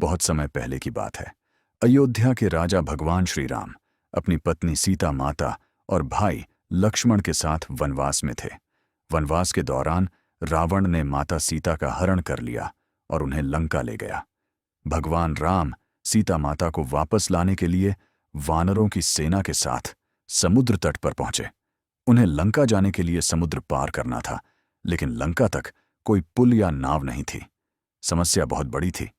बहुत समय पहले की बात है। अयोध्या के राजा भगवान श्री राम अपनी पत्नी सीता माता और भाई लक्ष्मण के साथ वनवास में थे। वनवास के दौरान रावण ने माता सीता का हरण कर लिया और उन्हें लंका ले गया। भगवान राम सीता माता को वापस लाने के लिए वानरों की सेना के साथ समुद्र तट पर पहुंचे। उन्हें लंका जाने के लिए समुद्र पार करना था, लेकिन लंका तक कोई पुल या नाव नहीं थी। समस्या बहुत बड़ी थी।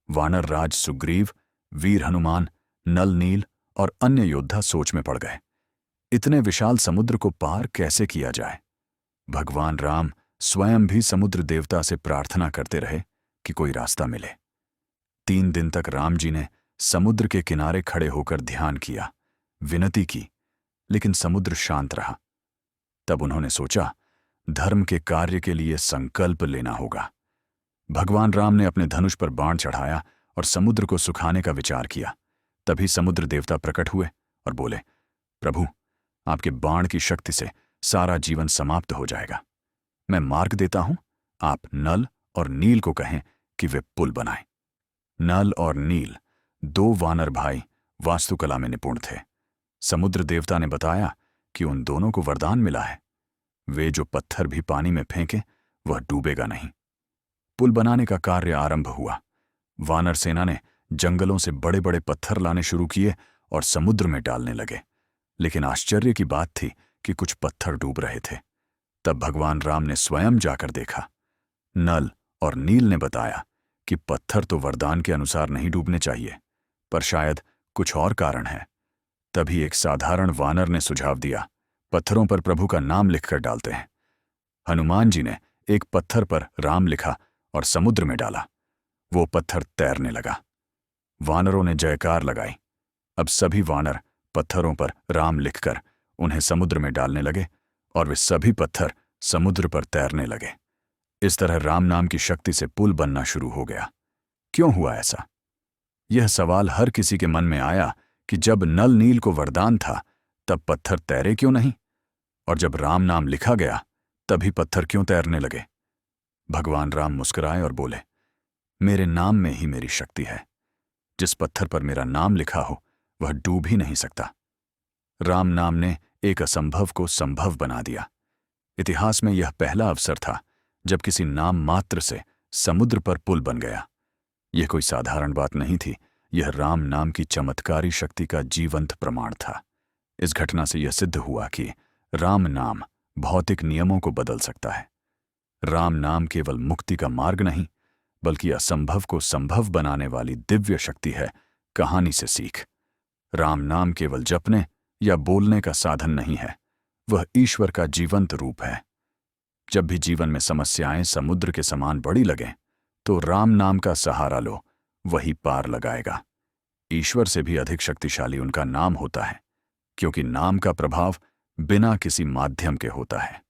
वानर राज सुग्रीव, वीर हनुमान, नल नील और अन्य योद्धा सोच में पड़ गए। इतने विशाल समुद्र को पार कैसे किया जाए? भगवान राम स्वयं भी समुद्र देवता से प्रार्थना करते रहे कि कोई रास्ता मिले। 3 दिन तक राम जी ने समुद्र के किनारे खड़े होकर ध्यान किया, विनती की, लेकिन समुद्र शांत रहा। तब उन्होंने सोचा, धर्म के कार्य के लिए संकल्प लेना होगा। भगवान राम ने अपने धनुष पर बाण चढ़ाया और समुद्र को सुखाने का विचार किया। तभी समुद्र देवता प्रकट हुए और बोले, प्रभु, आपके बाण की शक्ति से सारा जीवन समाप्त हो जाएगा। मैं मार्ग देता हूं, आप नल और नील को कहें कि वे पुल बनाएं। नल और नील 2 वानर भाई वास्तुकला में निपुण थे। समुद्र देवता ने बताया कि उन दोनों को वरदान मिला है, वे जो पत्थर भी पानी में फेंके वह डूबेगा नहीं। पुल बनाने का कार्य आरंभ हुआ। वानर सेना ने जंगलों से बड़े बड़े पत्थर लाने शुरू किए और समुद्र में डालने लगे। लेकिन आश्चर्य की बात थी कि कुछ पत्थर डूब रहे थे। तब भगवान राम ने स्वयं जाकर देखा। नल और नील ने बताया कि पत्थर तो वरदान के अनुसार नहीं डूबने चाहिए, पर शायद कुछ और कारण है। तभी एक साधारण वानर ने सुझाव दिया, पत्थरों पर प्रभु का नाम लिखकर डालते हैं। हनुमान जी ने एक पत्थर पर राम लिखा और समुद्र में डाला। वो पत्थर तैरने लगा। वानरों ने जयकार लगाई। अब सभी वानर पत्थरों पर राम लिखकर उन्हें समुद्र में डालने लगे और वे सभी पत्थर समुद्र पर तैरने लगे। इस तरह राम नाम की शक्ति से पुल बनना शुरू हो गया। क्यों हुआ ऐसा? यह सवाल हर किसी के मन में आया कि जब नल नील को वरदान था, तब पत्थर तैरे क्यों नहीं? और जब राम नाम लिखा गया, तभी पत्थर क्यों तैरने लगे? भगवान राम मुस्कुराए और बोले, मेरे नाम में ही मेरी शक्ति है। जिस पत्थर पर मेरा नाम लिखा हो वह डूब ही नहीं सकता। राम नाम ने एक असंभव को संभव बना दिया। इतिहास में यह पहला अवसर था जब किसी नाम मात्र से समुद्र पर पुल बन गया। यह कोई साधारण बात नहीं थी, यह राम नाम की चमत्कारी शक्ति का जीवंत प्रमाण था। इस घटना से यह सिद्ध हुआ कि राम नाम भौतिक नियमों को बदल सकता है। राम नाम केवल मुक्ति का मार्ग नहीं, बल्कि असंभव को संभव बनाने वाली दिव्य शक्ति है। कहानी से सीख, राम नाम केवल जपने या बोलने का साधन नहीं है, वह ईश्वर का जीवंत रूप है। जब भी जीवन में समस्याएं समुद्र के समान बड़ी लगें, तो राम नाम का सहारा लो, वही पार लगाएगा। ईश्वर से भी अधिक शक्तिशाली उनका नाम होता है, क्योंकि नाम का प्रभाव बिना किसी माध्यम के होता है।